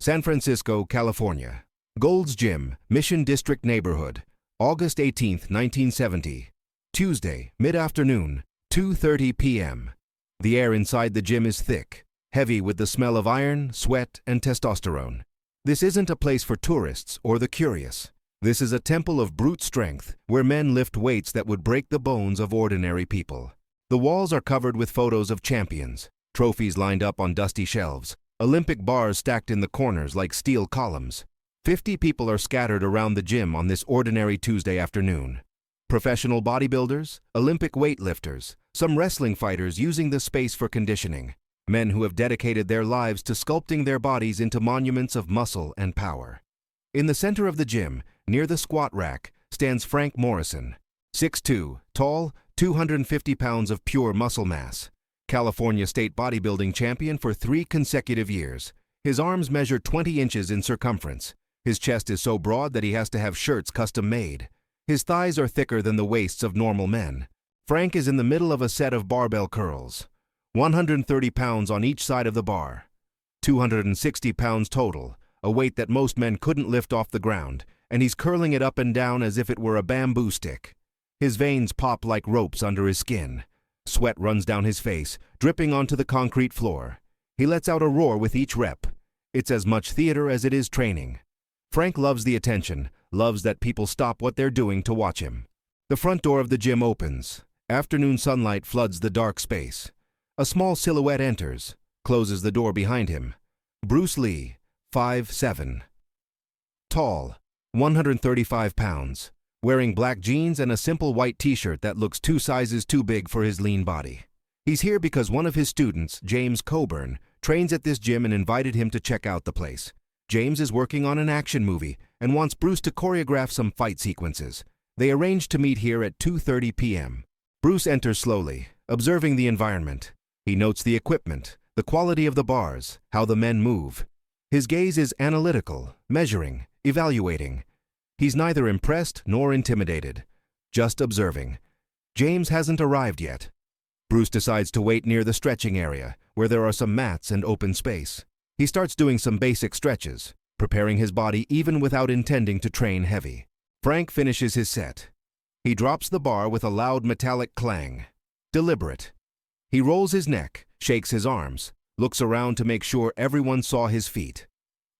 San Francisco, California. Gold's Gym, Mission District Neighborhood, August 18, 1970. Tuesday, mid-afternoon, 2:30 p.m. The air inside the gym is thick, heavy with the smell of iron, sweat, and testosterone. This isn't a place for tourists or the curious. This is a temple of brute strength where men lift weights that would break the bones of ordinary people. The walls are covered with photos of champions, trophies lined up on dusty shelves, Olympic bars stacked in the corners like steel columns. 50 people are scattered around the gym on this ordinary Tuesday afternoon. Professional bodybuilders, Olympic weightlifters, some wrestling fighters using the space for conditioning, men who have dedicated their lives to sculpting their bodies into monuments of muscle and power. In the center of the gym, near the squat rack, stands Frank Morrison, 6'2", tall, 250 pounds of pure muscle mass. California state bodybuilding champion for 3 consecutive years. His arms measure 20 inches in circumference. His chest is so broad that he has to have shirts custom made. His thighs are thicker than the waists of normal men. Frank is in the middle of a set of barbell curls. 130 pounds on each side of the bar. 260 pounds total, a weight that most men couldn't lift off the ground, and he's curling it up and down as if it were a bamboo stick. His veins pop like ropes under his skin. Sweat runs down his face, dripping onto the concrete floor. He lets out a roar with each rep. It's as much theater as it is training. Frank loves the attention, loves that people stop what they're doing to watch him. The front door of the gym opens. Afternoon sunlight floods the dark space. A small silhouette enters, closes the door behind him. Bruce Lee, 5'7". Tall, 135 pounds. Wearing black jeans and a simple white t-shirt that looks 2 sizes too big for his lean body. He's here because one of his students, James Coburn, trains at this gym and invited him to check out the place. James is working on an action movie and wants Bruce to choreograph some fight sequences. They arranged to meet here at 2:30 p.m. Bruce enters slowly, observing the environment. He notes the equipment, the quality of the bars, how the men move. His gaze is analytical, measuring, evaluating. He's neither impressed nor intimidated, just observing. James hasn't arrived yet. Bruce decides to wait near the stretching area, where there are some mats and open space. He starts doing some basic stretches, preparing his body even without intending to train heavy. Frank finishes his set. He drops the bar with a loud metallic clang. Deliberate. He rolls his neck, shakes his arms, looks around to make sure everyone saw his feet.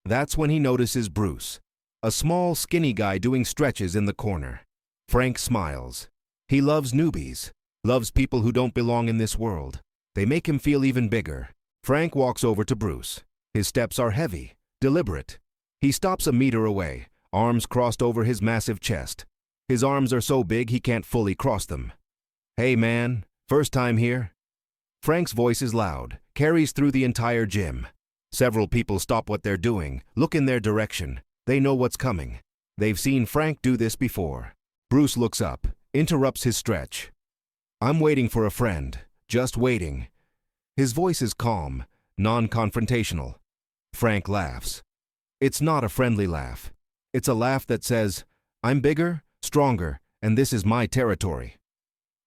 That's when he notices Bruce, a small, skinny guy doing stretches in the corner. Frank smiles. He loves newbies, loves people who don't belong in this world. They make him feel even bigger. Frank walks over to Bruce. His steps are heavy, deliberate. He stops a meter away, arms crossed over his massive chest. His arms are so big he can't fully cross them. "Hey man, first time here?" Frank's voice is loud, carries through the entire gym. Several people stop what they're doing, look in their direction. They know what's coming. They've seen Frank do this before. Bruce looks up, interrupts his stretch. "I'm waiting for a friend, just waiting." His voice is calm, non-confrontational. Frank laughs. It's not a friendly laugh. It's a laugh that says, "I'm bigger, stronger, and this is my territory."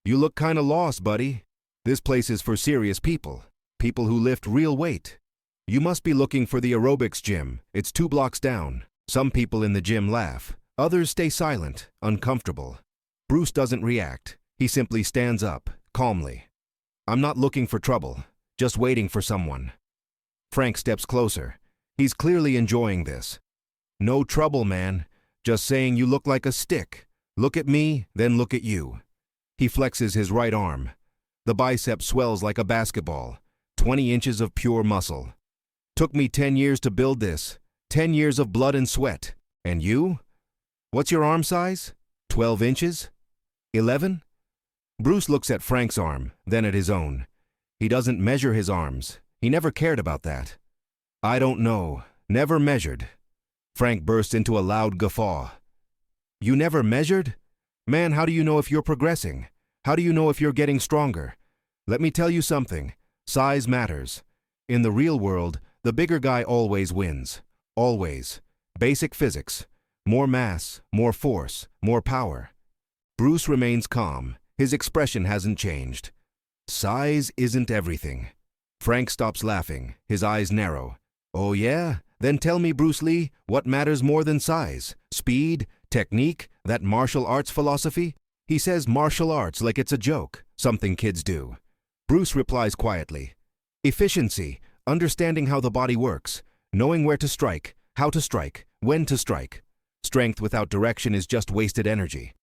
"You look kinda lost, buddy. This place is for serious people, people who lift real weight. You must be looking for the aerobics gym. It's 2 blocks down." Some people in the gym laugh. Others stay silent, uncomfortable. Bruce doesn't react. He simply stands up, calmly. "I'm not looking for trouble, just waiting for someone." Frank steps closer. He's clearly enjoying this. "No trouble, man. Just saying you look like a stick. Look at me, then look at you." He flexes his right arm. The bicep swells like a basketball. 20 inches of pure muscle. "Took me 10 years to build this. 10 years of blood and sweat. And you? What's your arm size? 12 inches? 11? Bruce looks at Frank's arm, then at his own. He doesn't measure his arms. He never cared about that. "I don't know. Never measured." Frank bursts into a loud guffaw. "You never measured? Man, how do you know if you're progressing? How do you know if you're getting stronger? Let me tell you something. Size matters. In the real world, the bigger guy always wins. Always. Basic physics. More mass, more force, more power." Bruce remains calm. His expression hasn't changed. Size isn't everything. Frank stops laughing, his eyes narrow. "Oh yeah? Then tell me, Bruce Lee, what matters more than size? Speed? Technique? That martial arts philosophy? He says martial arts like it's a joke, something kids do. Bruce replies quietly. Efficiency, understanding how the body works, knowing where to strike, how to strike, when to strike. Strength without direction is just wasted energy.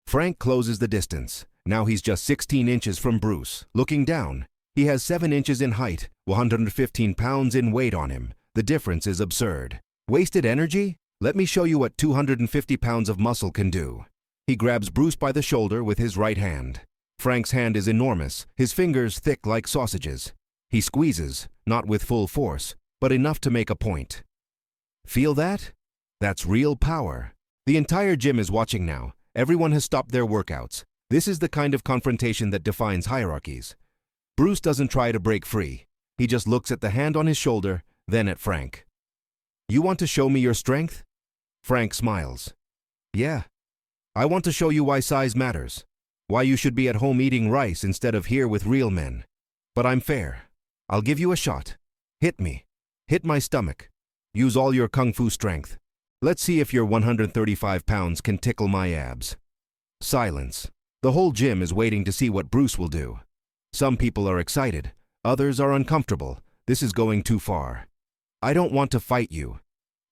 Frank closes the distance. Now he's just 16 inches from Bruce. Looking down, he has 7 inches in height, 115 pounds in weight on him. The difference is absurd. Wasted energy? Let me show you what 250 pounds of muscle can do. He grabs Bruce by the shoulder with his right hand. Frank's hand is enormous, his fingers thick like sausages. He squeezes, not with full force, but enough to make a point. Feel that? That's real power. The entire gym is watching now. Everyone has stopped their workouts. This is the kind of confrontation that defines hierarchies. Bruce doesn't try to break free. He just looks at the hand on his shoulder, then at Frank. You want to show me your strength? Frank smiles. Yeah. I want to show you why size matters. Why you should be at home eating rice instead of here with real men. But I'm fair. I'll give you a shot. Hit me. Hit my stomach. Use all your kung fu strength. Let's see if your 135 pounds can tickle my abs. Silence. The whole gym is waiting to see what Bruce will do. Some people are excited. Others are uncomfortable. This is going too far. I don't want to fight you.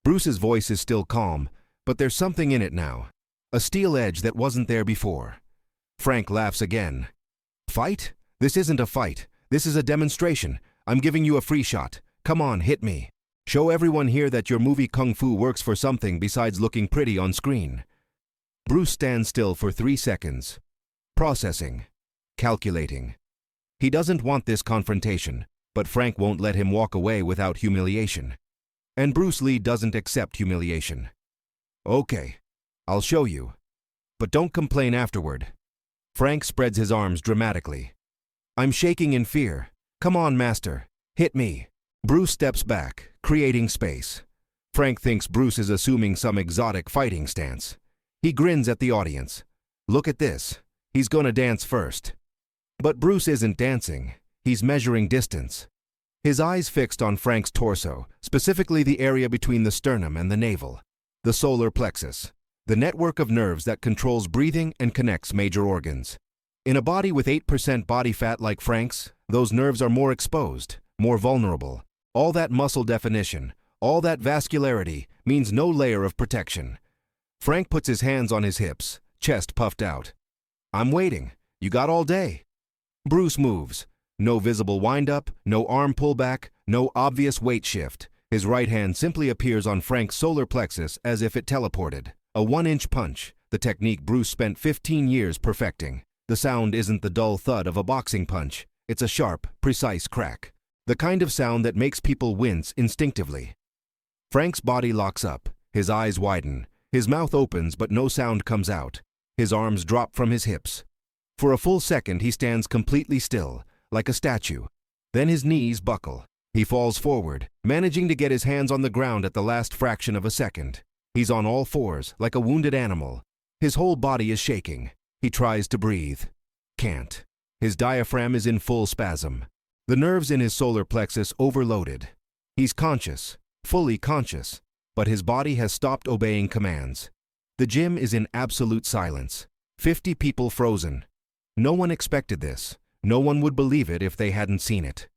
Bruce's voice is still calm, but there's something in it now. A steel edge that wasn't there before. Frank laughs again. Fight? This isn't a fight. This is a demonstration. I'm giving you a free shot. Come on, hit me. Show everyone here that your movie Kung Fu works for something besides looking pretty on screen. Bruce stands still for 3 seconds. Processing. Calculating. He doesn't want this confrontation, but Frank won't let him walk away without humiliation. And Bruce Lee doesn't accept humiliation. Okay, I'll show you. But don't complain afterward. Frank spreads his arms dramatically. I'm shaking in fear. Come on, master. Hit me. Bruce steps back, creating space. Frank thinks Bruce is assuming some exotic fighting stance. He grins at the audience. Look at this. He's gonna dance first. But Bruce isn't dancing. He's measuring distance. His eyes fixed on Frank's torso, specifically the area between the sternum and the navel. The solar plexus. The network of nerves that controls breathing and connects major organs. In a body with 8% body fat like Frank's, those nerves are more exposed, more vulnerable. All that muscle definition, all that vascularity, means no layer of protection. Frank puts his hands on his hips, chest puffed out. I'm waiting. You got all day. Bruce moves. No visible wind-up, no arm pullback, no obvious weight shift. His right hand simply appears on Frank's solar plexus as if it teleported. A 1-inch punch, the technique Bruce spent 15 years perfecting. The sound isn't the dull thud of a boxing punch. It's a sharp, precise crack. The kind of sound that makes people wince instinctively. Frank's body locks up. His eyes widen. His mouth opens, but no sound comes out. His arms drop from his hips. For a full second, he stands completely still, like a statue. Then his knees buckle. He falls forward, managing to get his hands on the ground at the last fraction of a second. He's on all fours, like a wounded animal. His whole body is shaking. He tries to breathe. Can't. His diaphragm is in full spasm. The nerves in his solar plexus overloaded. He's conscious, fully conscious, but his body has stopped obeying commands. The gym is in absolute silence. 50 people frozen. No one expected this. No one would believe it if they hadn't seen it.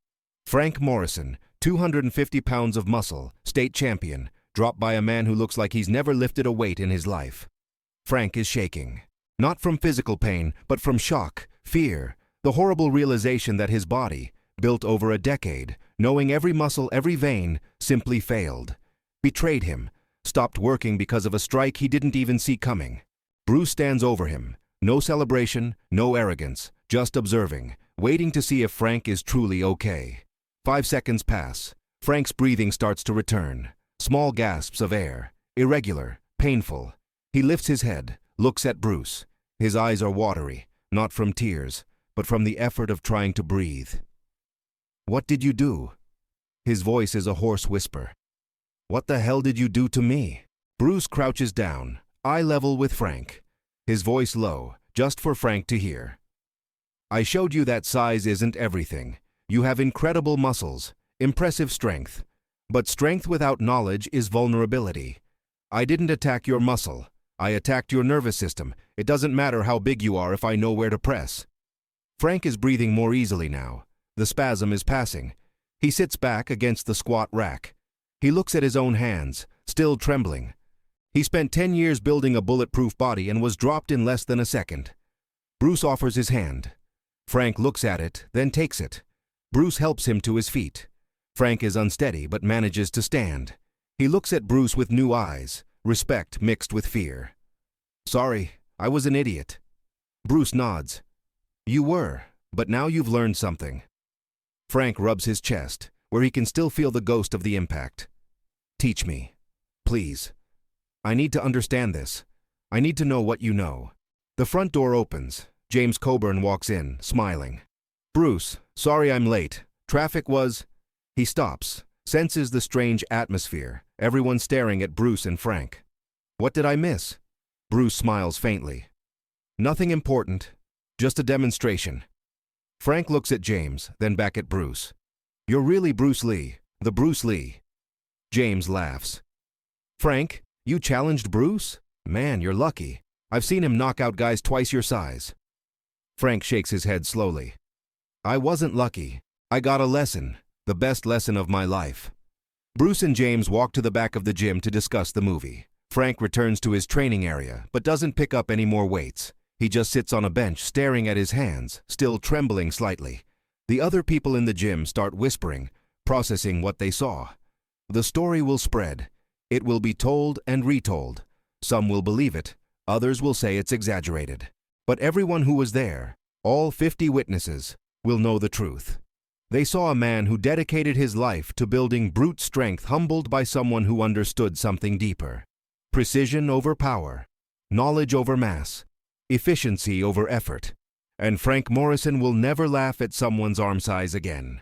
Frank Morrison, 250 pounds of muscle, state champion, dropped by a man who looks like he's never lifted a weight in his life. Frank is shaking. Not from physical pain, but from shock, fear, the horrible realization that his body, built over a decade, knowing every muscle, every vein, simply failed. Betrayed him. Stopped working because of a strike he didn't even see coming. Bruce stands over him. No celebration, no arrogance, just observing, waiting to see if Frank is truly okay. 5 seconds pass. Frank's breathing starts to return. Small gasps of air. Irregular, painful. He lifts his head, looks at Bruce. His eyes are watery, not from tears, but from the effort of trying to breathe. What did you do? His voice is a hoarse whisper. What the hell did you do to me? Bruce crouches down, eye level with Frank. His voice low, just for Frank to hear. I showed you that size isn't everything. You have incredible muscles, impressive strength. But strength without knowledge is vulnerability. I didn't attack your muscle. I attacked your nervous system. It doesn't matter how big you are if I know where to press. Frank is breathing more easily now. The spasm is passing. He sits back against the squat rack. He looks at his own hands, still trembling. He spent 10 years building a bulletproof body and was dropped in less than a second. Bruce offers his hand. Frank looks at it, then takes it. Bruce helps him to his feet. Frank is unsteady but manages to stand. He looks at Bruce with new eyes, respect mixed with fear. Sorry, I was an idiot. Bruce nods. You were, but now you've learned something. Frank rubs his chest, where he can still feel the ghost of the impact. Teach me, please. I need to understand this. I need to know what you know. The front door opens. James Coburn walks in, smiling. Bruce, sorry I'm late. Traffic was... He stops, senses the strange atmosphere, everyone staring at Bruce and Frank. What did I miss? Bruce smiles faintly. Nothing important, just a demonstration. Frank looks at James, then back at Bruce. You're really Bruce Lee, the Bruce Lee. James laughs. Frank, you challenged Bruce? Man, you're lucky. I've seen him knock out guys twice your size. Frank shakes his head slowly. I wasn't lucky. I got a lesson. The best lesson of my life. Bruce and James walk to the back of the gym to discuss the movie. Frank returns to his training area, but doesn't pick up any more weights. He just sits on a bench staring at his hands, still trembling slightly. The other people in the gym start whispering, processing what they saw. The story will spread. It will be told and retold. Some will believe it, others will say it's exaggerated. But everyone who was there, all 50 witnesses, will know the truth. They saw a man who dedicated his life to building brute strength, humbled by someone who understood something deeper. Precision over power, knowledge over mass, efficiency over effort. And Frank Morrison will never laugh at someone's arm size again.